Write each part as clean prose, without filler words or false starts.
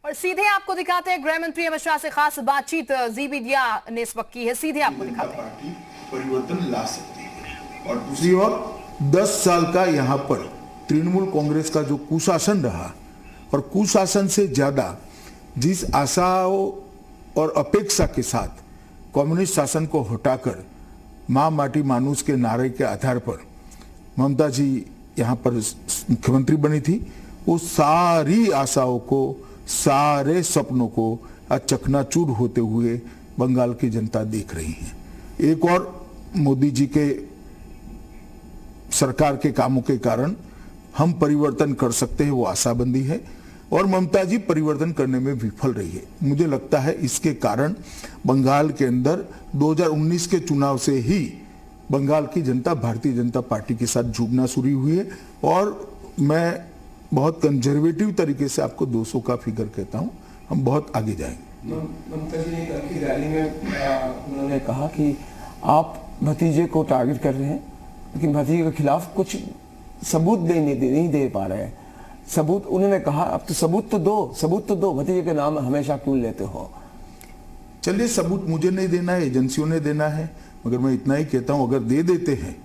और सीधे आपको दिखाते हैं गृह मंत्री अमित शाह से खास बातचीत जी मीडिया ने इस वक्त की है। सीधे आपको दिखाते हैं। पार्टी परिवर्तन ला सकती है। और दूसरी ओर 10 साल का यहाँ पर तृणमूल कांग्रेस का जो कुशासन रहा और कुशासन से ज्यादा जिस आशाओं और अपेक्षा के साथ कम्युनिस्ट शासन को हटाकर मां माटी मानुष के नारे के आधार पर ममता जी यहाँ पर मुख्यमंत्री बनी थी, वो सारी आशाओं को, सारे सपनों को आज चकनाचूर होते हुए बंगाल की जनता देख रही है। एक और मोदी जी के सरकार के कामों के कारण हम परिवर्तन कर सकते हैं, वो आशाबंदी है और ममता जी परिवर्तन करने में विफल रही है। मुझे लगता है इसके कारण बंगाल के अंदर 2019 के चुनाव से ही बंगाल की जनता भारतीय जनता पार्टी के साथ जुड़ना शुरू हुई है और मैं बहुत कंजर्वेटिव तरीके से आपको 200 का फिगर कहता हूं, हम बहुत आगे जाएंगे। ममता जी ने कल की रैली में उन्होंने कहा कि आप भतीजे को टारगेट कर रहे हैं, लेकिन भतीजे के खिलाफ कुछ सबूत नहीं दे पा रहे हैं। सबूत उन्होंने कहा अब तो सबूत तो दो, भतीजे के नाम हमेशा क्यों लेते हो? चलिए, सबूत मुझे नहीं देना है, एजेंसियों ने देना है, मगर मैं इतना ही कहता हूं अगर दे देते हैं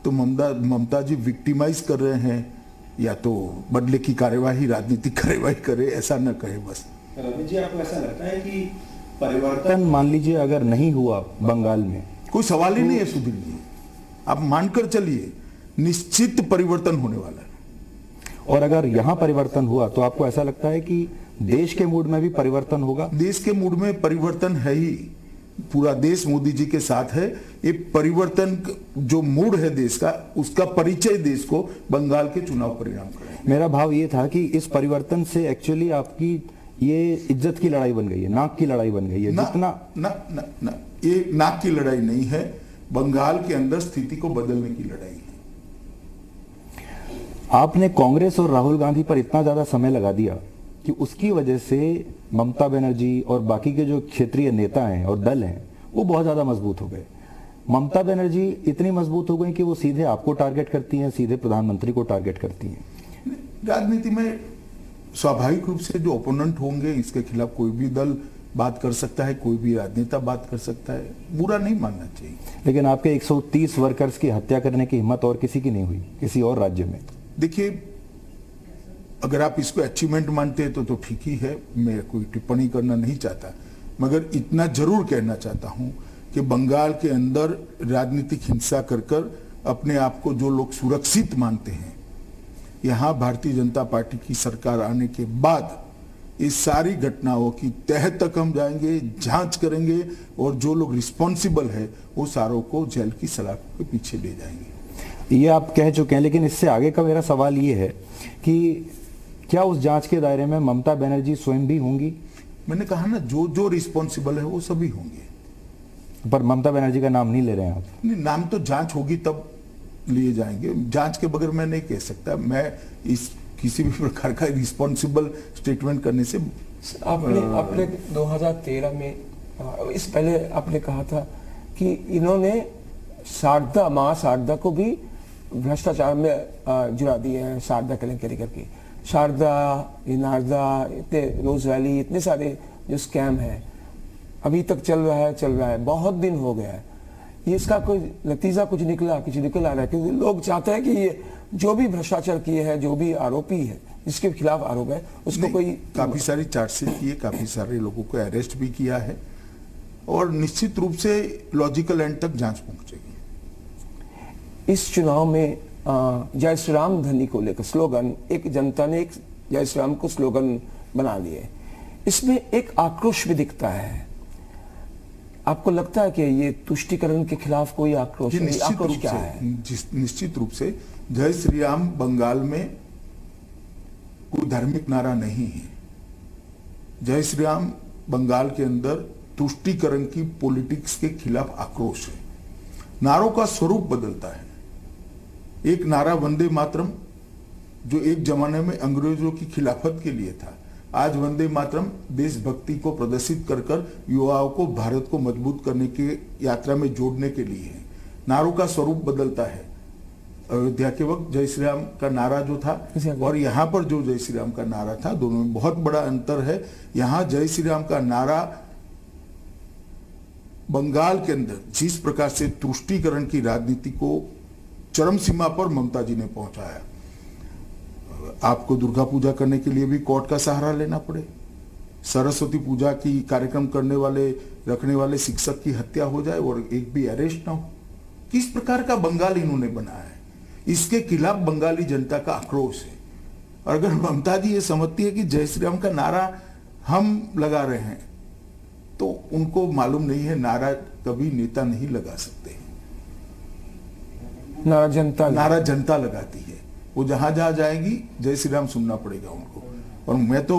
तो ममता जी विक्टिमाइज कर रहे हैं, या तो बदले की कार्यवाही, राजनीतिक कार्यवाही करे, ऐसा न कहे बस। रवि जी, आपको ऐसा लगता है कि परिवर्तन मान लीजिए अगर नहीं हुआ बंगाल में? कोई सवाल ही नहीं है सुधीर जी, आप मानकर चलिए निश्चित परिवर्तन होने वाला है। और अगर यहां परिवर्तन हुआ तो आपको ऐसा लगता है कि देश के मूड में भी परिवर्तन होगा? देश के मूड में परिवर्तन है ही, पूरा देश मोदी जी के साथ है। ये परिवर्तन जो मूड है देश का, उसका परिचय देश को बंगाल के चुनाव परिणाम करेगा। मेरा भाव ये था कि इस परिवर्तन से एक्चुअली आपकी ये इज्जत की लड़ाई बन गई है, नाक की लड़ाई बन गई है। जितना ये नाक की लड़ाई नहीं है, बंगाल के अंदर स्थिति को बदलने की लड़ाई है। आपने कांग्रेस और राहुल गांधी पर इतना ज्यादा समय लगा दिया कि उसकी वजह से ममता बनर्जी और बाकी के जो क्षेत्रीय नेता हैं और दल हैं वो बहुत ज्यादा मजबूत हो गए। ममता बनर्जी इतनी मजबूत हो गई कि वो सीधे आपको टारगेट करती हैं, सीधे प्रधानमंत्री को टारगेट करती हैं। राजनीति में स्वाभाविक रूप से जो ओपोनेंट होंगे, इसके खिलाफ कोई भी दल बात कर सकता है, कोई भी राजनेता बात कर सकता है, बुरा नहीं मानना चाहिए। लेकिन आपके 130 वर्कर्स की हत्या करने की हिम्मत और किसी की नहीं हुई किसी और राज्य में। देखिए, अगर आप इसको अचीवमेंट मानते हैं तो ठीक ही है, मैं कोई टिप्पणी करना नहीं चाहता, मगर इतना जरूर कहना चाहता हूं कि बंगाल के अंदर राजनीतिक हिंसा कर अपने आप को जो लोग सुरक्षित मानते हैं, यहां भारतीय जनता पार्टी की सरकार आने के बाद इस सारी घटनाओं की तह तक हम जाएंगे, जांच करेंगे और जो लोग रिस्पॉन्सिबल है वो सारों को जेल की सलाखों के पीछे ले जाएंगे। ये आप कह चुके हैं, लेकिन इससे आगे का मेरा सवाल ये है कि क्या उस जांच के दायरे में ममता बनर्जी स्वयं भी होंगी? मैंने कहा ना, जो रिस्पॉन्सिबल है वो सभी होंगे। पर ममता बनर्जी का नाम नहीं ले रहे हैं आप? नहीं, नाम तो जांच होगी तब लिए जाएंगे, जांच के बगैर मैं नहीं कह सकता। मैं इस किसी भी प्रकार का रिस्पॉन्सिबल स्टेटमेंट करने से आपने 2013 में इस पहले आपने कहा था कि इन्होंने मां शारदा को भी भ्रष्टाचार में जुड़ा दिए हैं, शारदा केलेंकरी करके। शारदा, नारदा, इतने रोज वैली, इतने सारे जो स्कैम है अभी तक चल रहा है, बहुत दिन हो गया है। ये इसका कोई नतीजा कुछ निकल आ रहा है? क्योंकि लोग चाहते हैं कि ये जो भी भ्रष्टाचार किए हैं, जो भी आरोपी है, जिसके खिलाफ आरोप है, उसको कोई काफी सारी चार्जशीट किए, काफी सारे लोगों को अरेस्ट भी किया है और निश्चित रूप से लॉजिकल एंड तक जांच पहुंचेगी। इस चुनाव में जय श्री राम धनी को लेकर स्लोगन, एक जनता ने एक जय श्री राम को स्लोगन बना लिए, इसमें एक आक्रोश भी दिखता है। आपको लगता है कि ये तुष्टीकरण के खिलाफ कोई आक्रोश क्या है? निश्चित रूप से जय श्री राम बंगाल में कोई धार्मिक नारा नहीं है। जय श्री राम बंगाल के अंदर तुष्टीकरण की पॉलिटिक्स के खिलाफ आक्रोश है। नारों का स्वरूप बदलता है। एक नारा वंदे मातरम, जो एक जमाने में अंग्रेजों की खिलाफत के लिए था, आज वंदे मातरम देशभक्ति को प्रदर्शित कर युवाओं को भारत को मजबूत करने की यात्रा में जोड़ने के लिए है। नारों का स्वरूप बदलता है। अयोध्या के वक्त जय श्री राम का नारा जो था और यहाँ पर जो जय श्री राम का नारा था, दोनों में बहुत बड़ा अंतर है। यहाँ जय श्री राम का नारा बंगाल के अंदर जिस प्रकार से तुष्टीकरण की राजनीति को चरम सीमा पर ममता जी ने पहुंचाया, आपको दुर्गा पूजा करने के लिए भी कोर्ट का सहारा लेना पड़े, सरस्वती पूजा की कार्यक्रम रखने वाले शिक्षक की हत्या हो जाए और एक भी अरेस्ट ना हो। किस प्रकार का बंगाल इन्होंने बनाया है, इसके खिलाफ बंगाली जनता का आक्रोश है। और अगर ममता जी ये समझती है कि जय श्री राम का नारा हम लगा रहे हैं, तो उनको मालूम नहीं है नारा कभी नेता नहीं लगा सकते, नारा जनता लगाती है। वो जहां जहां जाएगी जय श्री राम सुनना पड़ेगा उनको। और मैं तो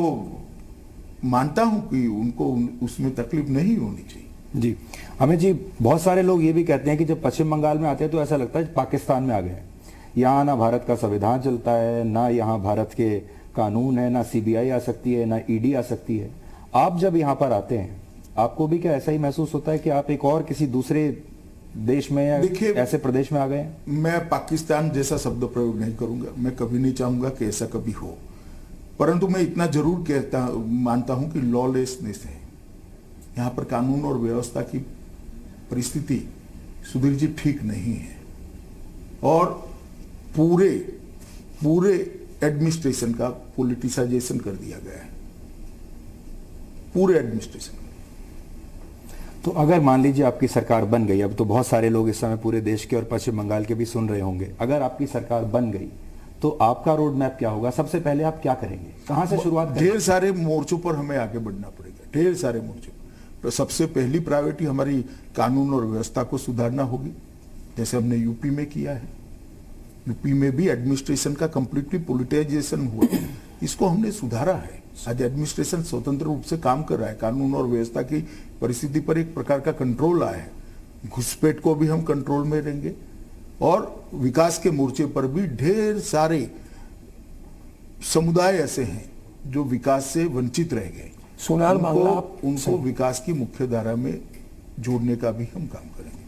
मानता हूं कि उनको उसमें तकलीफ नहीं होनी चाहिए। जी अमित जी, बहुत सारे लोग ये भी कहते हैं कि जब पश्चिम बंगाल में आते हैं तो ऐसा लगता है पाकिस्तान में आ गए। यहाँ ना भारत का संविधान चलता है, ना यहाँ भारत के कानून है, ना सीबीआई आ सकती है, ना ईडी आ सकती है। आप जब यहाँ पर आते हैं, आपको भी क्या ऐसा ही महसूस होता है कि आप एक और किसी दूसरे देश में या ऐसे प्रदेश में आ गए? मैं पाकिस्तान जैसा शब्द प्रयोग नहीं करूंगा, मैं कभी नहीं चाहूंगा कि ऐसा कभी हो, परंतु मैं इतना जरूर मानता हूं कि लॉलेसनेस है यहाँ पर, कानून और व्यवस्था की परिस्थिति सुधीर जी ठीक नहीं है। और पूरे एडमिनिस्ट्रेशन का पॉलिटिसाइजेशन कर दिया गया है, पूरे एडमिनिस्ट्रेशन। तो अगर मान लीजिए आपकी सरकार बन गई, अब तो बहुत सारे लोग इस समय पूरे देश के और पश्चिम बंगाल के भी सुन रहे होंगे, अगर आपकी सरकार बन गई तो आपका रोड मैप क्या होगा? सबसे पहले आप क्या करेंगे, कहां से शुरुआत करेंगे? ढेर सारे मोर्चों पर हमें आगे बढ़ना पड़ेगा, ढेर सारे मोर्चों। तो सबसे पहली प्रायोरिटी हमारी कानून और व्यवस्था को सुधारना होगी, जैसे हमने यूपी में किया है। यूपी में भी एडमिनिस्ट्रेशन का कंप्लीटली पॉलिटिसाइजेशन हुआ, इसको हमने सुधारा है। आज एडमिनिस्ट्रेशन स्वतंत्र रूप से काम कर रहा है, कानून और व्यवस्था की परिस्थिति पर एक प्रकार का कंट्रोल आया है। घुसपैठ को भी हम कंट्रोल में रहेंगे और विकास के मोर्चे पर भी ढेर सारे समुदाय ऐसे हैं जो विकास से वंचित रह गए, उनको विकास की मुख्य धारा में जोड़ने का भी हम काम करेंगे।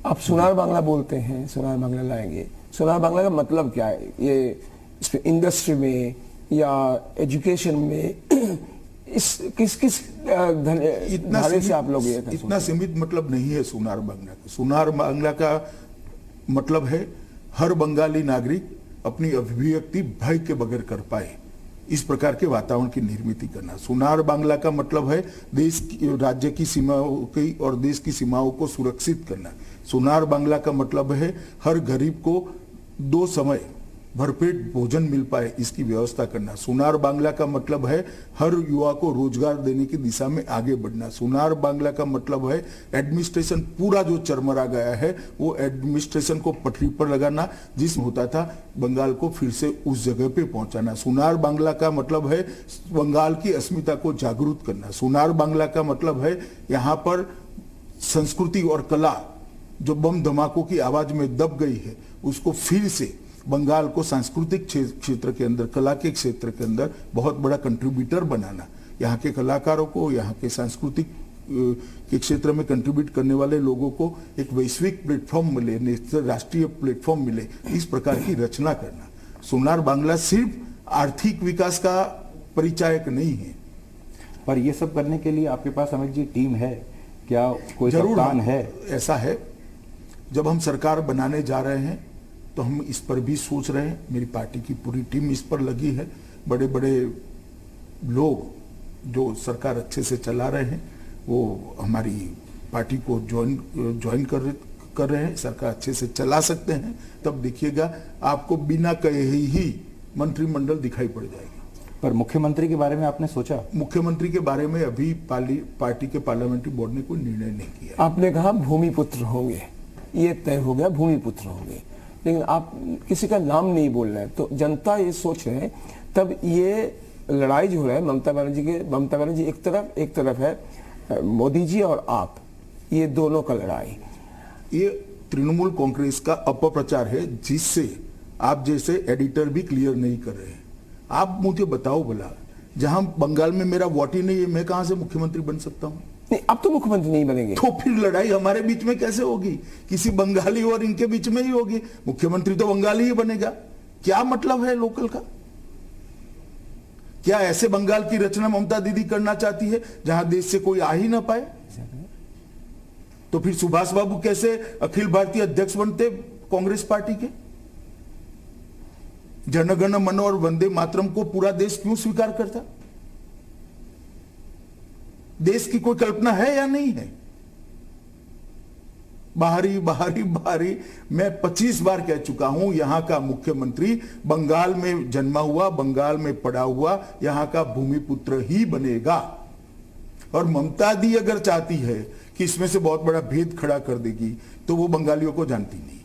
आप सोनार बांग्ला बोलते हैं, सोनार बांग्ला लाएंगे, सोनार बांग्ला का मतलब क्या है? ये इंडस्ट्री में या एजुकेशन में किस धारे से आप लोग ये इतना सीमित मतलब नहीं है सोनार बांग्ला का। सोनार बांग्ला का मतलब है हर बंगाली नागरिक अपनी अभिव्यक्ति भय के बगैर कर पाए, इस प्रकार के वातावरण की निर्मित करना। सोनार बांग्ला का मतलब है राज्य की सीमाओं की और देश की सीमाओं को सुरक्षित करना। सोनार बांग्ला का मतलब है हर गरीब को 2 समय भरपेट भोजन मिल पाए, इसकी व्यवस्था करना। सोनार बांग्ला का मतलब है हर युवा को रोजगार देने की दिशा में आगे बढ़ना। सोनार बांग्ला का मतलब है एडमिनिस्ट्रेशन पूरा जो चरमरा गया है वो एडमिनिस्ट्रेशन को पटरी पर लगाना, जिसमें होता था बंगाल को फिर से उस जगह पे पहुंचाना। सोनार बांग्ला का मतलब है बंगाल की अस्मिता को जागरूक करना। सोनार बांग्ला का मतलब है यहाँ पर संस्कृति और कला जो बम धमाकों की आवाज में दब गई है, उसको फिर से बंगाल को सांस्कृतिक क्षेत्र के अंदर, कला के क्षेत्र के अंदर बहुत बड़ा कंट्रीब्यूटर बनाना। यहाँ के कलाकारों को, यहाँ के सांस्कृतिक के क्षेत्र में कंट्रीब्यूट करने वाले लोगों को एक वैश्विक प्लेटफॉर्म मिले, राष्ट्रीय प्लेटफॉर्म मिले, इस प्रकार की रचना करना। सोनार बांग्ला सिर्फ आर्थिक विकास का परिचायक नहीं है। पर ये सब करने के लिए आपके पास अमित जी टीम है क्या? कोई कप्तान है? ऐसा है, जब हम सरकार बनाने जा रहे हैं तो हम इस पर भी सोच रहे हैं। मेरी पार्टी की पूरी टीम इस पर लगी है। बड़े बड़े लोग जो सरकार अच्छे से चला रहे हैं वो हमारी पार्टी को ज्वाइन कर रहे हैं। सरकार अच्छे से चला सकते हैं, तब देखिएगा आपको बिना कहे ही मंत्रिमंडल दिखाई पड़ जाएगा। पर मुख्यमंत्री के बारे में आपने सोचा? मुख्यमंत्री के बारे में अभी पार्टी के पार्लियामेंट्री बोर्ड ने कोई निर्णय नहीं किया। आपने कहा भूमिपुत्र होंगे, ये तय हो गया भूमिपुत्र होंगे, लेकिन आप किसी का नाम नहीं बोल रहे हैं, तो जनता ये सोच रहे हैं। तब ये लड़ाई जो है ममता बनर्जी एक तरफ है मोदी जी और आप, ये दोनों का लड़ाई। ये तृणमूल कांग्रेस का अपप्रचार है, जिससे आप जैसे एडिटर भी क्लियर नहीं कर रहे हैं। आप मुझे बताओ भला, जहां बंगाल में मेरा वोट ही नहीं है, मैं कहां से मुख्यमंत्री बन सकता हूं? नहीं, अब तो मुख्यमंत्री नहीं बनेंगे। तो फिर लड़ाई हमारे बीच में कैसे होगी? किसी बंगाली और इनके बीच में ही होगी। मुख्यमंत्री तो बंगाली ही बनेगा। क्या मतलब है लोकल का? क्या ऐसे बंगाल की रचना ममता दीदी करना चाहती है जहां देश से कोई आ ही ना पाए? तो फिर सुभाष बाबू कैसे अखिल भारतीय अध्यक्ष बनते कांग्रेस पार्टी के? जनगण मन और वंदे मातरम को पूरा देश क्यों स्वीकार करता? देश की कोई कल्पना है या नहीं है? बाहरी बाहरी बाहरी। मैं 25 बार कह चुका हूं, यहां का मुख्यमंत्री बंगाल में जन्मा हुआ, बंगाल में पड़ा हुआ, यहां का भूमिपुत्र ही बनेगा। और ममता दी अगर चाहती है कि इसमें से बहुत बड़ा भेद खड़ा कर देगी तो वो बंगालियों को जानती नहीं।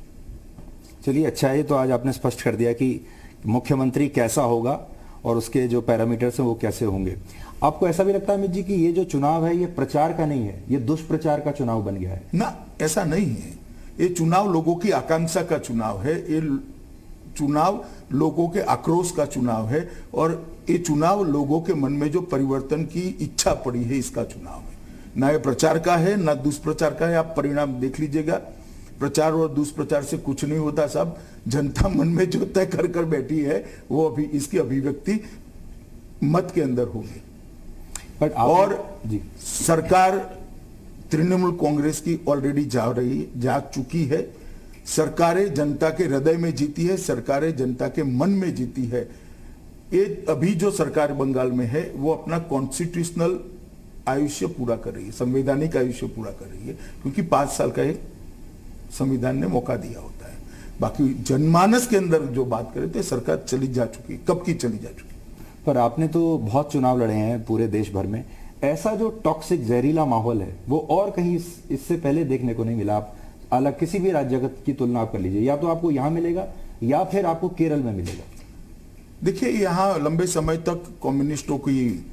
चलिए, अच्छा है, तो आज आपने स्पष्ट कर दिया कि मुख्यमंत्री कैसा होगा और उसके जो पैरामीटर्स हैं वो कैसे होंगे। आपको ऐसा भी लगता है अमित जी कि ये जो चुनाव है ये प्रचार का नहीं है, ये दुष्प्रचार का चुनाव बन गया है? ना, ऐसा नहीं है। ये चुनाव लोगों की आकांक्षा का चुनाव है, ये चुनाव लोगों के आक्रोश का चुनाव है, और ये चुनाव लोगों के मन में जो परिवर्तन की इच्छा पड़ी है इसका चुनाव है। ना ये प्रचार का है ना दुष्प्रचार का है। आप परिणाम देख लीजिएगा। प्रचार और दुष्प्रचार से कुछ नहीं होता साहब। जनता मन में जो तय कर कर बैठी है वो अभी इसकी अभिव्यक्ति मत के अंदर होगी। और सरकार तृणमूल कांग्रेस की ऑलरेडी जा चुकी है। सरकारें जनता के हृदय में जीती है, सरकारें जनता के मन में जीती है। ये अभी जो सरकार बंगाल में है वो अपना कॉन्स्टिट्यूशनल आयुष्य पूरा कर रही है, संवैधानिक आयुष्य पूरा कर रही है, क्योंकि 5 साल का एक संविधान ने मौका दिया होता है। बाकी जनमानस के अंदर जो बात करें तो सरकार चली जा चुकी, कब की चली जा चुकी। पर आपने तो बहुत चुनाव लड़े हैं पूरे देश भर में, ऐसा जो टॉक्सिक जहरीला माहौल है वो और कहीं इससे पहले देखने को नहीं मिला। आप अलग किसी भी राज्य की तुलना आप कर लीजिए, या तो आपको यहां मिलेगा या फिर आपको केरल में मिलेगा। देखिए, यहां लंबे समय तक कम्युनिस्टों की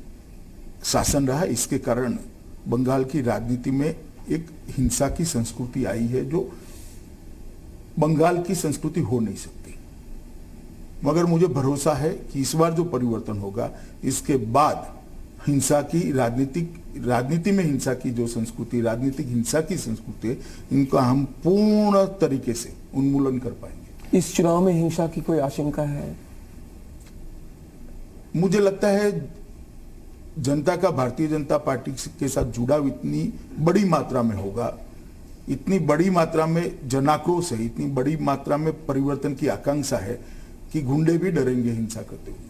शासन रहा, इसके कारण बंगाल की राजनीति में एक हिंसा की संस्कृति आई है जो बंगाल की संस्कृति हो नहीं सकती। मगर मुझे भरोसा है कि इस बार जो परिवर्तन होगा इसके बाद हिंसा की राजनीति में हिंसा की जो संस्कृति, राजनीतिक हिंसा की संस्कृति है, इनका हम पूर्ण तरीके से उन्मूलन कर पाएंगे। इस चुनाव में हिंसा की कोई आशंका है? मुझे लगता है जनता का भारतीय जनता पार्टी के साथ जुड़ाव इतनी बड़ी मात्रा में होगा, इतनी बड़ी मात्रा में जनाक्रोश है, इतनी बड़ी मात्रा में परिवर्तन की आकांक्षा है कि गुंडे भी डरेंगे हिंसा करते हुए।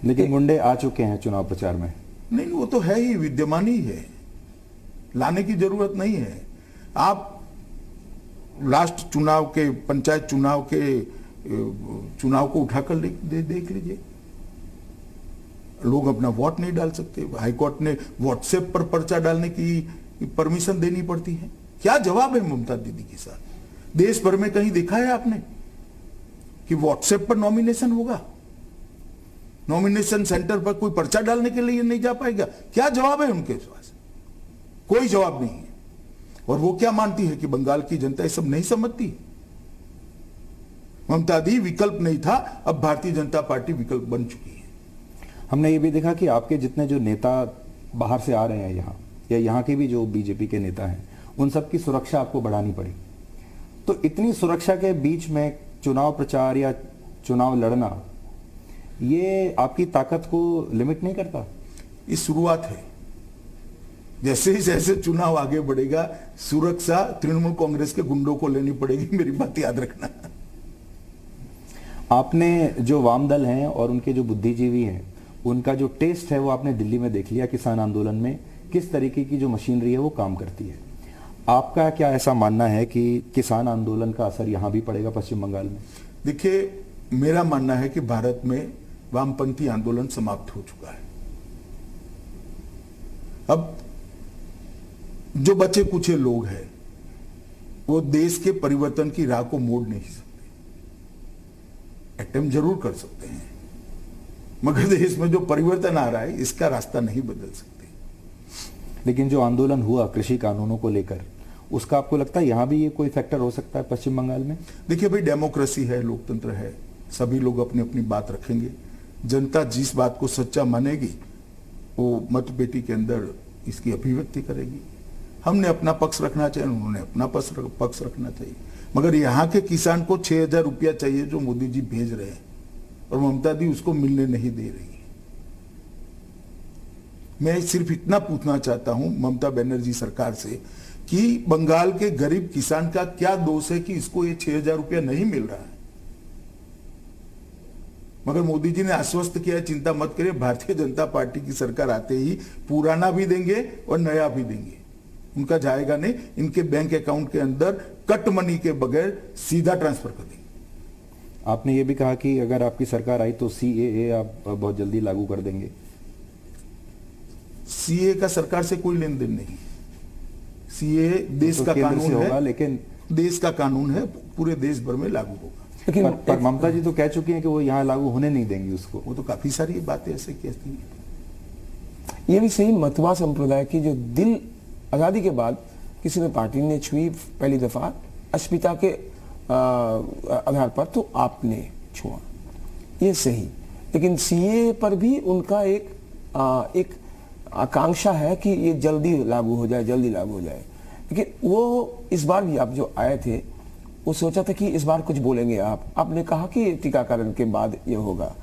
लेकिन गुंडे आ चुके हैं चुनाव प्रचार में। नहीं, वो तो है ही, विद्यमान ही है, लाने की जरूरत नहीं है। आप लास्ट चुनाव के, पंचायत चुनाव के चुनाव को उठाकर देख लीजिए। लोग अपना वोट नहीं डाल सकते। हाईकोर्ट ने व्हाट्सएप पर पर्चा डालने की परमिशन देनी पड़ती है। क्या जवाब है ममता दीदी के साथ? देश भर में कहीं देखा है आपने कि व्हाट्सएप पर नॉमिनेशन होगा? नॉमिनेशन सेंटर पर कोई पर्चा डालने के लिए नहीं जा पाएगा? क्या जवाब है उनके पास? कोई जवाब नहीं है। और वो क्या मानती है कि बंगाल की जनता ये सब नहीं समझती? ममता दी विकल्प नहीं था, अब भारतीय जनता पार्टी विकल्प बन चुकी है। हमने ये भी देखा कि आपके जितने जो नेता बाहर से आ रहे हैं यहाँ, या यहाँ के भी जो बीजेपी के नेता हैं, उन सब की सुरक्षा आपको बढ़ानी पड़ी। तो इतनी सुरक्षा के बीच में चुनाव प्रचार या चुनाव लड़ना, ये आपकी ताकत को लिमिट नहीं करता? ये शुरुआत है। जैसे ही जैसे चुनाव आगे बढ़ेगा, सुरक्षा तृणमूल कांग्रेस के गुंडों को लेनी पड़ेगी, मेरी बात याद रखना। आपने जो वाम दल हैं और उनके जो बुद्धिजीवी हैं, उनका जो टेस्ट है वो आपने दिल्ली में देख लिया, किसान आंदोलन में किस तरीके की जो मशीनरी है वो काम करती है। आपका क्या ऐसा मानना है कि किसान आंदोलन का असर यहां भी पड़ेगा पश्चिम बंगाल में? देखिए, मेरा मानना है कि भारत में वामपंथी आंदोलन समाप्त हो चुका है। अब जो बचे कुछ लोग हैं वो देश के परिवर्तन की राह को मोड़ नहीं सकते। अटेम्प्ट जरूर कर सकते हैं, मगर देश में जो परिवर्तन आ रहा है इसका रास्ता नहीं बदल सकते। लेकिन जो आंदोलन हुआ कृषि कानूनों को लेकर, उसका आपको लगता है यहां भी ये कोई फैक्टर हो सकता है पश्चिम बंगाल में? देखिए भाई, डेमोक्रेसी है, लोकतंत्र है, सभी लोग अपनी अपनी बात रखेंगे। जनता जिस बात को सच्चा मानेगी वो मत पेटी के अंदर इसकी अभिव्यक्ति करेगी। हमने अपना पक्ष रखना चाहिए, उन्होंने अपना पक्ष रखना चाहिए। मगर यहाँ के किसान को 6,000 रुपया चाहिए जो मोदी जी भेज रहे हैं, और ममता दी उसको मिलने नहीं दे रही है। मैं सिर्फ इतना पूछना चाहता हूं ममता बनर्जी सरकार से कि बंगाल के गरीब किसान का क्या दोष है कि इसको ये 6,000 रुपया नहीं मिल रहा है। मगर मोदी जी ने आश्वस्त किया है, चिंता मत करिए, भारतीय जनता पार्टी की सरकार आते ही पुराना भी देंगे और नया भी देंगे। उनका जाएगा नहीं, इनके बैंक अकाउंट के अंदर कट मनी के बगैर सीधा ट्रांसफर कर देंगे। आपने ये भी कहा कि अगर आपकी सरकार आई तो CAA आप बहुत जल्दी लागू कर देंगे। सीए का सरकार से कोई लेन देन नहीं। सीए देश तो का केंद्र कानून से होगा, है, लेकिन देश का कानून है, पूरे देश भर में लागू होगा। लेकिन पर ममता जी तो कह चुकी हैं कि वो यहाँ लागू होने नहीं देंगी उसको। वो तो काफी सारी बातें ऐसे कहती हैं। ये भी सही, मतवा संप्रदाय की जो दिल आजादी के बाद किसी ने पार्टी ने छुई पहली दफा अस्मिता के आधार पर, तो आपने छुआ, ये सही। लेकिन सीए पर भी उनका एक आकांक्षा है कि ये जल्दी लागू हो जाए, जल्दी लागू हो जाए। लेकिन वो इस बार भी आप जो आए थे वो सोचा था कि इस बार कुछ बोलेंगे आपने कहा कि टीकाकरण के बाद ये होगा।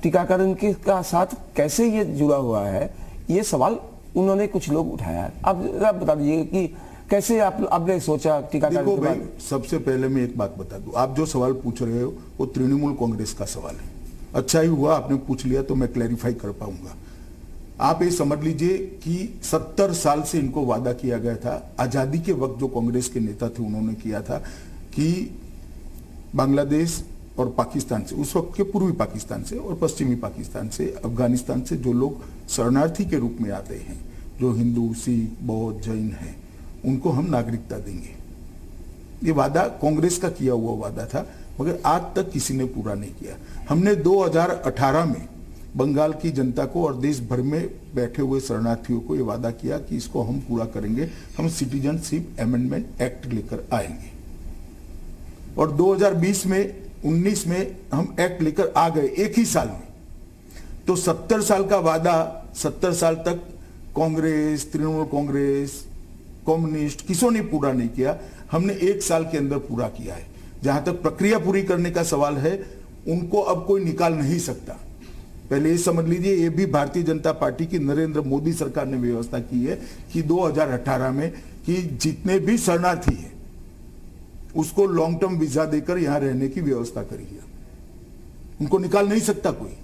टीकाकरण के का साथ कैसे ये जुड़ा हुआ है, ये सवाल उन्होंने कुछ लोग उठाया। आप बता दीजिए कि कैसे आपने सोचा टीकाकरण देखो के भाई, बाद? सबसे पहले मैं एक बात बता दूं, आप जो सवाल पूछ रहे हो वो तृणमूल कांग्रेस का सवाल है। अच्छा ही हुआ आपने पूछ लिया तो मैं क्लैरिफाई कर पाऊंगा। आप ये समझ लीजिए कि 70 साल से इनको वादा किया गया था। आजादी के वक्त जो कांग्रेस के नेता थे उन्होंने किया था कि बांग्लादेश और पाकिस्तान से, उस वक्त के पूर्वी पाकिस्तान से और पश्चिमी पाकिस्तान से, अफगानिस्तान से जो लोग शरणार्थी के रूप में आते हैं, जो हिंदू, सिख, बौद्ध, जैन हैं, उनको हम नागरिकता देंगे। ये वादा कांग्रेस का किया हुआ वादा था, मगर आज तक किसी ने पूरा नहीं किया। हमने 2018 में बंगाल की जनता को और देश भर में बैठे हुए शरणार्थियों को ये वादा किया कि इसको हम पूरा करेंगे, हम सिटीजनशिप अमेंडमेंट एक्ट लेकर आएंगे। और 2020 में 19 में हम एक्ट लेकर आ गए एक ही साल में। तो 70 साल का वादा 70 साल तक कांग्रेस, तृणमूल कांग्रेस, कम्युनिस्ट किसी ने पूरा नहीं किया। हमने एक साल के अंदर पूरा किया है। जहां तक प्रक्रिया पूरी करने का सवाल है, उनको अब कोई निकाल नहीं सकता। पहले ये समझ लीजिए, ये भी भारतीय जनता पार्टी की नरेंद्र मोदी सरकार ने व्यवस्था की है कि 2018 में कि जितने भी शरणार्थी है उसको लॉन्ग टर्म वीजा देकर यहां रहने की व्यवस्था करी है। उनको निकाल नहीं सकता कोई।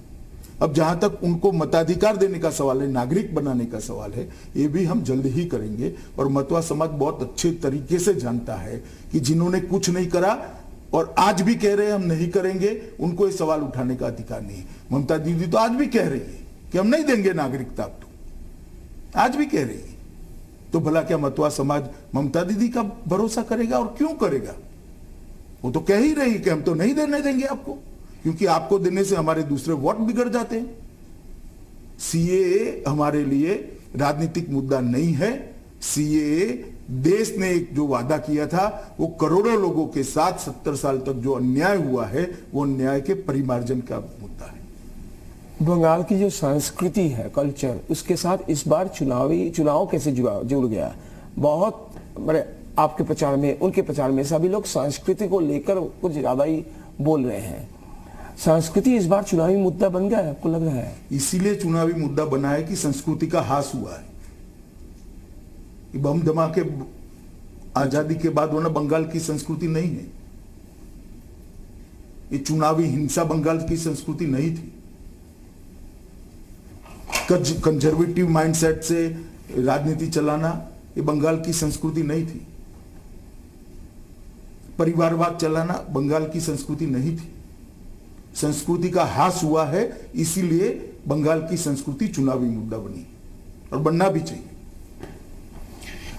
अब जहां तक उनको मताधिकार देने का सवाल है, नागरिक बनाने का सवाल है, ये भी हम जल्द ही करेंगे। और मतवा समाज बहुत अच्छे तरीके से जानता है कि जिन्होंने कुछ नहीं करा और आज भी कह रहे हैं हम नहीं करेंगे, उनको ये सवाल उठाने का अधिकार नहीं है। ममता दीदी तो आज भी कह रही है कि हम नहीं देंगे नागरिकता, अब तो आज भी कह रही है। तो भला क्या मतवा समाज ममता दीदी का भरोसा करेगा? और क्यों करेगा? वो तो कह ही रही कि हम तो नहीं देने देंगे आपको, क्योंकि आपको देने से हमारे दूसरे वोट बिगड़ जाते हैं। सीएए हमारे लिए राजनीतिक मुद्दा नहीं है। सीएए देश ने एक जो वादा किया था, वो करोड़ों लोगों के साथ 70 साल तक जो अन्याय हुआ है, वो अन्याय के परिमार्जन का मुद्दा है। बंगाल की जो संस्कृति है, कल्चर, उसके साथ इस बार चुनाव कैसे जुड़ गया? बहुत बड़े आपके प्रचार में, उनके प्रचार में सभी लोग संस्कृति को लेकर कुछ ज्यादा ही बोल रहे हैं। संस्कृति इस बार चुनावी मुद्दा बन गया है, आपको लग रहा है? इसीलिए चुनावी मुद्दा बना है कि संस्कृति का हास हुआ है। बम धमाके आजादी के बाद वरना बंगाल की संस्कृति नहीं है। ये चुनावी हिंसा बंगाल की संस्कृति नहीं थी। कंजर्वेटिव माइंडसेट से राजनीति चलाना ये बंगाल की संस्कृति नहीं थी। परिवारवाद चलाना बंगाल की संस्कृति नहीं थी। संस्कृति का हास हुआ है, इसीलिए बंगाल की संस्कृति चुनावी मुद्दा बनी और बनना भी चाहिए।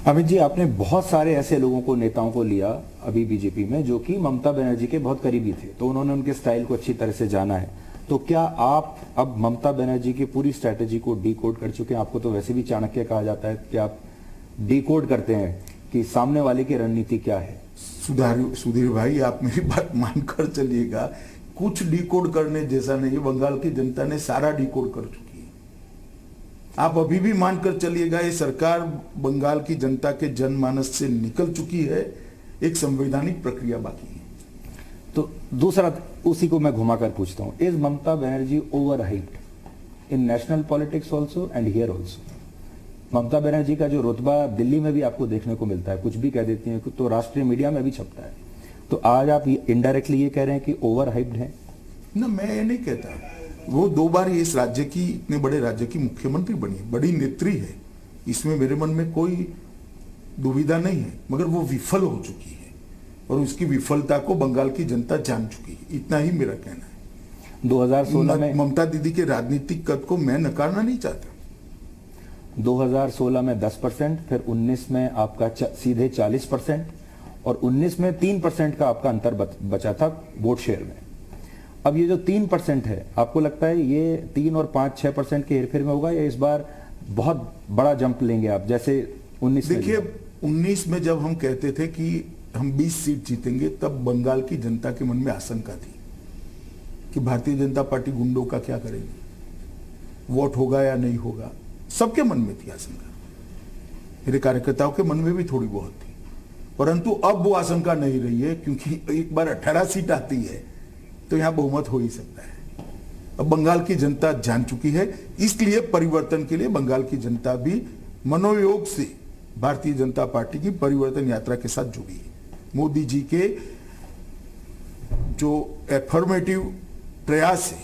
अमित जी, आपने बहुत सारे ऐसे लोगों को, नेताओं को लिया अभी बीजेपी में जो कि ममता बनर्जी के बहुत करीबी थे, तो उन्होंने उनके स्टाइल को अच्छी तरह से जाना है। तो क्या आप अब ममता बनर्जी की पूरी स्ट्रैटेजी को डीकोड कर चुके हैं? आपको तो वैसे भी चाणक्य कहा जाता है कि आप डीकोड करते हैं कि सामने वाले की रणनीति क्या है। सुधीर भाई, आप मेरी बात मानकर चलिएगा, कुछ डीकोड करने जैसा नहीं है। बंगाल की जनता ने सारा डीकोड कर चुकी है। आप अभी भी मानकर चलिएगा ये सरकार बंगाल की जनता के जनमानस से निकल चुकी है, एक संवैधानिक प्रक्रिया बाकी है। तो दूसरा उसी को मैं घुमाकर पूछता हूं, is Mamata Banerjee over hyped in national politics also and here also? Mamata Banerjee का जो रुतबा दिल्ली में भी आपको देखने को मिलता है, कुछ भी कह देती हैं तो राष्ट्रीय मीडिया में भी छपता है, तो आज आप इनडायरेक्टली ये कह रहे हैं कि ओवर हाइप्ड है? ना, मैं ये नहीं कहता। वो 2 बार इस राज्य की, इतने बड़े राज्य की मुख्यमंत्री बनी, बड़ी नेत्री है, इसमें मेरे मन में कोई दुविधा नहीं है, मगर वो विफल हो चुकी है और उसकी विफलता को बंगाल की जनता जान चुकी है, इतना ही मेरा कहना है। 2016 में ममता दीदी के राजनीतिक कद को मैं नकारना नहीं चाहता। 2016 में 10%, फिर 19 में आपका सीधे 40% और 19 में 3% का आपका अंतर बचा था वोट शेयर में। अब ये जो 3% है, आपको लगता है ये 3 और 5-6% के हेरफेर में होगा या इस बार बहुत बड़ा जंप लेंगे आप, जैसे 19 में? देखिए, 19 में जब हम कहते थे कि हम 20 सीट जीतेंगे, तब बंगाल की जनता के मन में आशंका थी कि भारतीय जनता पार्टी गुंडों का क्या करेगी, वोट होगा या नहीं होगा, सबके मन में थी आशंका। मेरे कार्यकर्ताओं के मन में भी थोड़ी बहुत थी, परंतु अब वो आशंका नहीं रही है, क्योंकि एक बार 18 सीट आती है तो यहां बहुमत हो ही सकता है। अब बंगाल की जनता जान चुकी है, इसलिए परिवर्तन के लिए बंगाल की जनता भी मनोयोग से भारतीय जनता पार्टी की परिवर्तन यात्रा के साथ जुड़ी है। मोदी जी के जो एफर्मेटिव प्रयास है,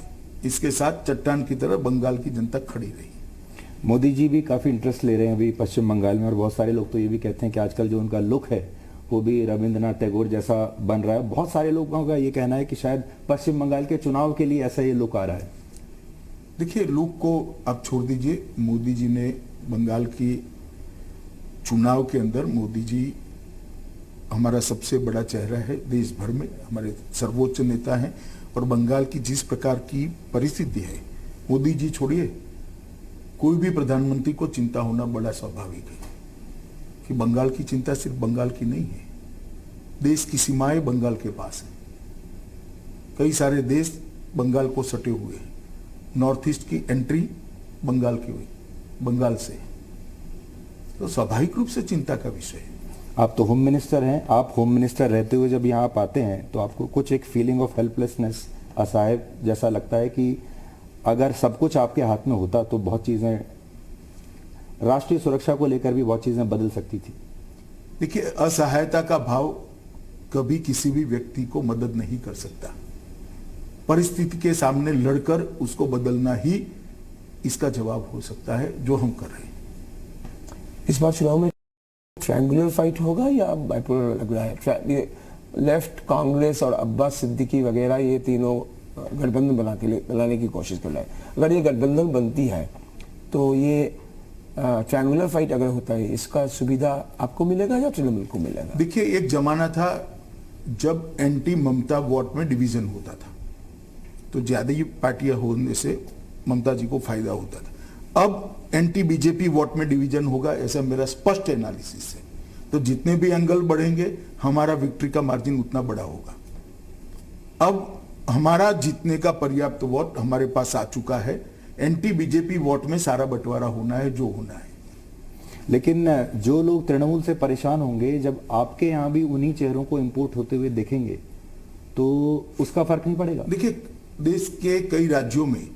इसके साथ चट्टान की तरह बंगाल की जनता खड़ी रही। मोदी जी भी काफी इंटरेस्ट ले रहे हैं अभी पश्चिम बंगाल में, और बहुत सारे लोग तो ये भी कहते हैं कि आजकल जो उनका लुक है वो भी रविंद्रनाथ टैगोर जैसा बन रहा है। बहुत सारे लोगों का ये कहना है कि शायद पश्चिम बंगाल के चुनाव के लिए ऐसा ये लुक आ रहा है। देखिए, लुक को आप छोड़ दीजिए। मोदी जी ने बंगाल की चुनाव के अंदर, मोदी जी हमारा सबसे बड़ा चेहरा है देश भर में, हमारे सर्वोच्च नेता हैं, और बंगाल की जिस प्रकार की परिस्थिति है, मोदी जी छोड़िए, कोई भी प्रधानमंत्री को चिंता होना बड़ा स्वाभाविक है कि बंगाल की चिंता सिर्फ बंगाल की नहीं है, देश की सीमाएं बंगाल के पास है, कई सारे देश बंगाल को सटे हुए हैं, नॉर्थ ईस्ट की एंट्री बंगाल की हुई, बंगाल से, तो स्वाभाविक रूप से चिंता का विषय है। आप तो होम मिनिस्टर हैं, आप होम मिनिस्टर रहते हुए जब यहाँ आप आते हैं तो आपको कुछ एक फीलिंग ऑफ हेल्पलेसनेस, असहाय जैसा लगता है कि अगर सब कुछ आपके हाथ में होता तो बहुत चीजें, राष्ट्रीय सुरक्षा को लेकर भी बहुत चीजें बदल सकती थी? देखिए, असहायता का भाव कभी किसी भी व्यक्ति को मदद नहीं कर सकता। परिस्थिति के सामने लड़कर उसको बदलना ही इसका जवाब हो सकता है, जो हम कर रहे हैं। इस बार चुनाव में ट्रायंगुलर फाइट होगा या बाइपोलर लग रहा है? लेफ्ट कांग्रेस और अब्बास सिद्दीकी वगैरह ये तीनों गठबंधन बनाने की कोशिश कर रहा है। अगर ये गठबंधन बनती है तो ये ट्रायंगुलर फाइट अगर होता है, इसका सुविधा आपको मिलेगा या तृणमूल को मिलेगा? देखिए, एक जमाना था जब एंटी ममता वोट में डिवीजन होता था, तो ज्यादा ही पार्टियां होने से ममता जी को फायदा होता था। अब एंटी बीजेपी वोट में डिवीजन होगा, ऐसा मेरा स्पष्ट एनालिसिस है। तो जितने भी एंगल बढ़ेंगे, हमारा विक्ट्री का मार्जिन उतना बड़ा होगा। अब हमारा जीतने का पर्याप्त वोट हमारे पास आ चुका है, एंटी बीजेपी वोट में सारा बंटवारा होना है जो होना है। लेकिन जो लोग तृणमूल से परेशान होंगे, जब आपके यहाँ भी उन्हीं चेहरों को इंपोर्ट होते हुए देखेंगे तो उसका फर्क नहीं पड़ेगा? देखिए, देश के कई राज्यों में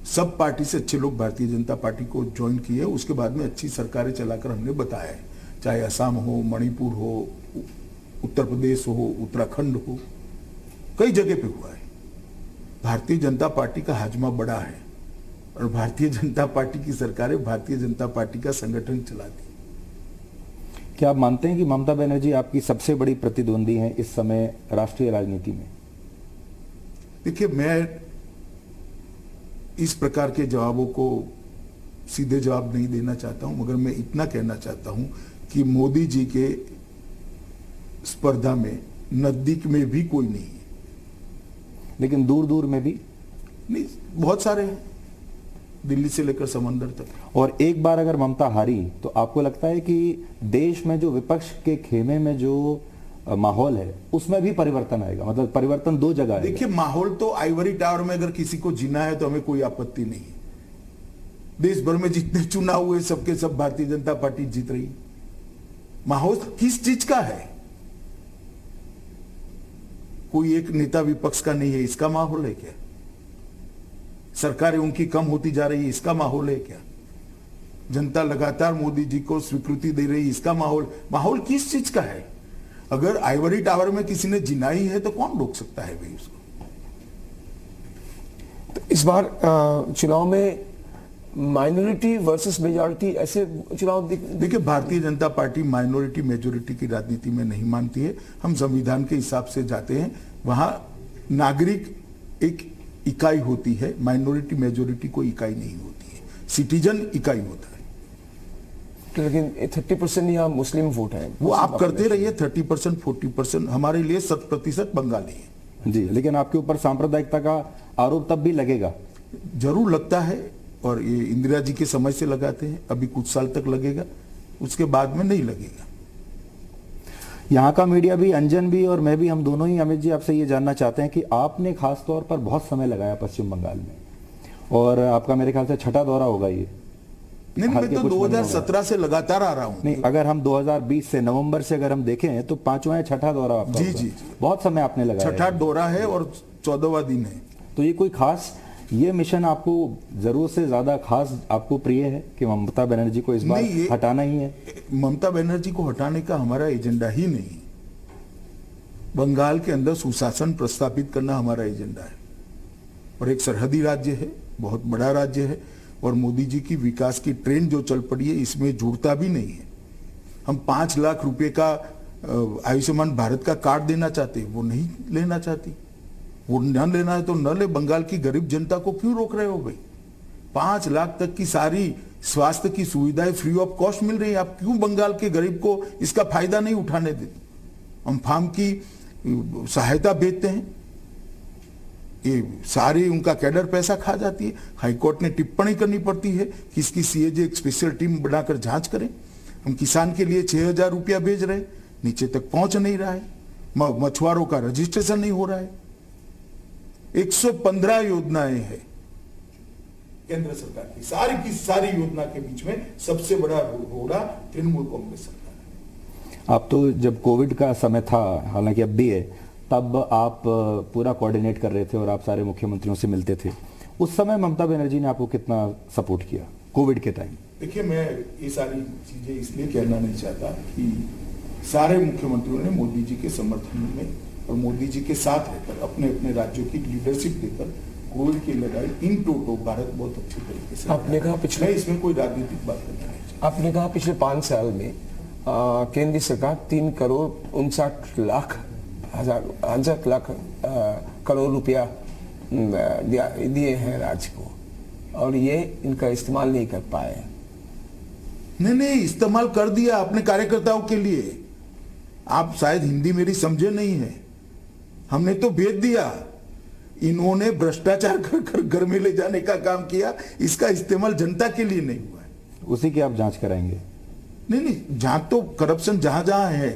सब पार्टी से अच्छे लोग भारतीय जनता पार्टी को ज्वाइन किए, उसके बाद में अच्छी सरकारें चलाकर हमने बताया है, चाहे असम हो, मणिपुर हो, उत्तर प्रदेश हो, उत्तराखंड हो, कई जगह पे हुआ है। भारतीय जनता पार्टी का हाजमा बड़ा है और भारतीय जनता पार्टी की सरकारें भारतीय जनता पार्टी का संगठन चलाती है। क्या आप मानते हैं कि ममता बनर्जी आपकी सबसे बड़ी प्रतिद्वंदी हैं इस समय राष्ट्रीय राजनीति में? देखिए, मैं इस प्रकार के जवाबों को सीधे जवाब नहीं देना चाहता हूं, मगर मैं इतना कहना चाहता हूं कि मोदी जी के स्पर्धा में नजदीक में भी कोई नहीं है। लेकिन दूर दूर में भी नहीं, बहुत सारे हैं, दिल्ली से लेकर समंदर तक। और एक बार अगर ममता हारी तो आपको लगता है कि देश में जो विपक्ष के खेमे में जो माहौल है उसमें भी परिवर्तन आएगा? मतलब परिवर्तन दो जगह आएगा। देखिए, माहौल तो आइवरी टावर में अगर किसी को जीना है तो हमें कोई आपत्ति नहीं है, देश भर में जितने चुनाव हुए सबके सब भारतीय जनता पार्टी जीत रही। माहौल किस चीज का है? कोई एक नेता विपक्ष का नहीं है, इसका माहौल है क्या? सरकारें उनकी कम होती जा रही है, इसका माहौल है क्या? जनता लगातार मोदी जी को स्वीकृति दे रही है, इसका माहौल किस चीज का है? अगर आइवरी टावर में किसी ने जिनाई है तो कौन रोक सकता है भाई उसको? तो इस बार चुनाव में माइनॉरिटी वर्सेस मेजॉरिटी ऐसे चुनाव देखिए, Bharatiya Janata party minority majority की राजनीति में नहीं मानती है। हम संविधान के हिसाब से जाते हैं। वहां नागरिक एक इकाई होती है, माइनॉरिटी मेजॉरिटी कोई इकाई नहीं होती है, सिटीजन इकाई होता है। लेकिन 30% यहाँ मुस्लिम वोट है, वो आप करते रहिए 30% 40%, हमारे लिए 100% बंगाली है जी। लेकिन आपके ऊपर सांप्रदायिकता का आरोप तब भी लगेगा? जरूर लगता है, और ये इंदिरा जी के समय से लगाते हैं, अभी कुछ साल तक लगेगा, उसके बाद में नहीं लगेगा। यहाँ का मीडिया भी, अंजन भी और मैं भी, हम दोनों ही अमित जी आपसे ये जानना चाहते हैं कि आपने खास तौर पर बहुत समय लगाया पश्चिम बंगाल में, और आपका मेरे ख्याल से छठा दौरा होगा ये। नहीं, मैं तो 2017 से लगातार आ रहा हूँ। नहीं, अगर हम 2020 से नवंबर से अगर हम देखें तो पांचवा या छठा दौरा आपका जी, जी। बहुत समय आपने लगाया। छठा दौरा है और 14वां दिन है। तो ये कोई खास, ये मिशन आपको जरूरत से ज्यादा खास आपको प्रिय है कि ममता बनर्जी को इस बार हटाना ही है? ममता बनर्जी को हटाने का हमारा एजेंडा ही नहीं। बंगाल के अंदर सुशासन प्रस्थापित करना हमारा एजेंडा है, और एक सरहदी राज्य है, बहुत बड़ा राज्य है, और मोदी जी की विकास की ट्रेन जो चल पड़ी है इसमें जुड़ता भी नहीं है। हम 5 लाख रुपए का आयुष्मान भारत का कार्ड देना चाहते, वो नहीं लेना चाहती। वो न लेना है तो न ले। बंगाल की गरीब जनता को क्यों रोक रहे हो भाई? 5 लाख तक की सारी स्वास्थ्य की सुविधाएं फ्री ऑफ कॉस्ट मिल रही है, आप क्यों बंगाल के गरीब को इसका फायदा नहीं उठाने देते? हम फार्म की सहायता भेजते हैं, ये सारी उनका कैडर पैसा खा जाती है। हाईकोर्ट ने टिप्पणी करनी पड़ती है कि इसकी सीएजे एक स्पेशल टीम बनाकर जांच करें। हम किसान के लिए 6,000 रुपया भेज रहे, नीचे तक पहुंच नहीं रहा है। मछुआरों का रजिस्ट्रेशन नहीं हो रहा है। 115 योजनाएं हैं केंद्र सरकार की सारी योजना के बीच में सबसे बड़ा रोड़ा तृणमूल कांग्रेस सरकार है। आप तो जब कोविड का समय था, हालांकि अब भी है, तब आप पूरा कोऑर्डिनेट कर रहे थे और आप सारे मुख्यमंत्रियों से मिलते थे। उस समय ममता बनर्जी ने आपको कितना सपोर्ट किया कोविड के टाइम? देखिए, मैं ये सारी चीजें इसलिए कहना नहीं चाहता कि सारे मुख्यमंत्रियों ने मोदी जी के समर्थन में और मोदी जी के साथ रहकर अपने अपने राज्यों की लीडरशिप देकर कोविड की लड़ाई इन टोटो भारत बहुत अच्छे तरीके से। आपने कहा पिछले, इसमें कोई राजनीतिक बात करना नहीं चाहिए। आपने कहा पिछले 5 साल में केंद्रीय सरकार 3 करोड़ 59 लाख करोड़ रुपया दिए हैं राज्य को, और ये इनका इस्तेमाल नहीं कर पाए। नहीं, इस्तेमाल कर दिया अपने कार्यकर्ताओं के लिए। आप शायद हिंदी मेरी समझे नहीं है। हमने तो भेज दिया, इन्होंने भ्रष्टाचार कर घर में ले जाने का काम किया, इसका इस्तेमाल जनता के लिए नहीं हुआ है। उसी की आप जांच कराएंगे? नहीं, जांच तो करप्शन जहां जहां है,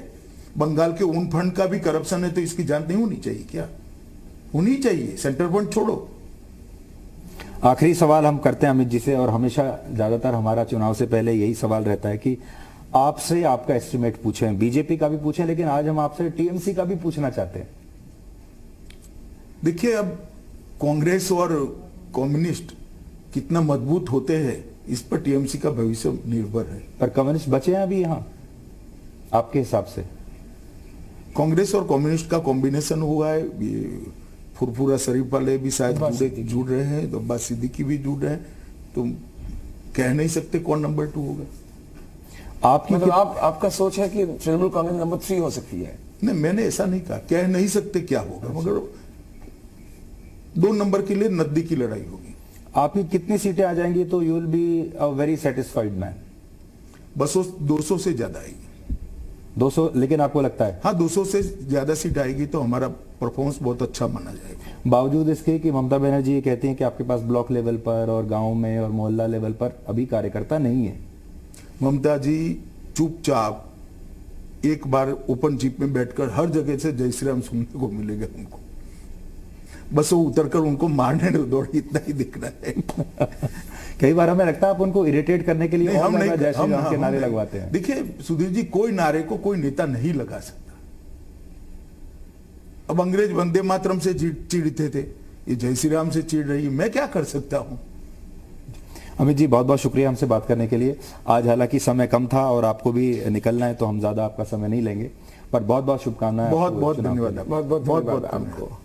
बंगाल के ओन फंड का भी करप्शन है, तो इसकी जांच नहीं होनी चाहिए क्या? होनी चाहिए। सेंट्रल फंड छोड़ो। आखिरी सवाल हम करते हैं अमित जी से, और हमेशा ज्यादातर हमारा चुनाव से पहले यही सवाल रहता है कि आपसे आपका एस्टिमेट पूछें, बीजेपी का भी पूछें, लेकिन आज हम आपसे टीएमसी का भी पूछना चाहते हैं। देखिए, अब कांग्रेस और कम्युनिस्ट कितना मजबूत होते हैं इस पर टीएमसी का भविष्य निर्भर है। पर कम्युनिस्ट बचे हैं अभी यहाँ आपके हिसाब से? कांग्रेस और कम्युनिस्ट का कॉम्बिनेशन हुआ है। ये फुरफुरा शरीफ वाले भी शायद जुड़ रहे हैं, तो अब्बास सिद्दीकी भी जुड़ रहे हैं, तो कह नहीं सकते कौन नंबर 2 होगा। आपकी मतलब आपका सोच है कि तृणमूल कांग्रेस नंबर 3 हो सकती है? नहीं, मैंने ऐसा नहीं कहा, कह नहीं सकते क्या होगा, मगर 2 नंबर के लिए नजदीकी लड़ाई होगी। आपकी कितनी सीटें आ जाएंगी तो you will be a very satisfied man? बस 200 से ज्यादा आएगी। 200? लेकिन आपको लगता है? हाँ, 200 से ज्यादा सीट आएगी तो हमारा परफॉर्मेंस बहुत अच्छा माना जाएगा। बावजूद इसके कि ममता बनर्जी ये कहती हैं कि आपके पास ब्लॉक लेवल पर और गांव में और मोहल्ला लेवल पर अभी कार्यकर्ता नहीं है। ममता जी चुपचाप एक बार ओपन जीप में बैठकर हर जगह से जय श्री राम सुनने को मिलेगा उनको। बस वो उतरकर उनको मारने दौड़े, इतना ही दिख रहा है। कई बार हमें लगता है आप उनको इरिटेट करने के लिए नहीं, और हम ज्यादा नहीं, जय श्री राम के हम नारे नहीं। लगवाते हैं। देखिए सुधीर जी, कोई नारे को कोई नेता नहीं लगा सकता। अब अंग्रेज वंदे मातरम से चिढ़ते थे, ये जय श्री राम से चिढ़ रही, मैं क्या कर सकता हूं। अमित जी बहुत बहुत शुक्रिया हमसे बात करने के लिए। आज हालांकि समय कम था और आपको भी निकलना है, तो हम ज्यादा आपका समय नहीं लेंगे, पर बहुत बहुत शुभकामनाएं। बहुत बहुत धन्यवाद। बहुत बहुत धन्यवाद आपको।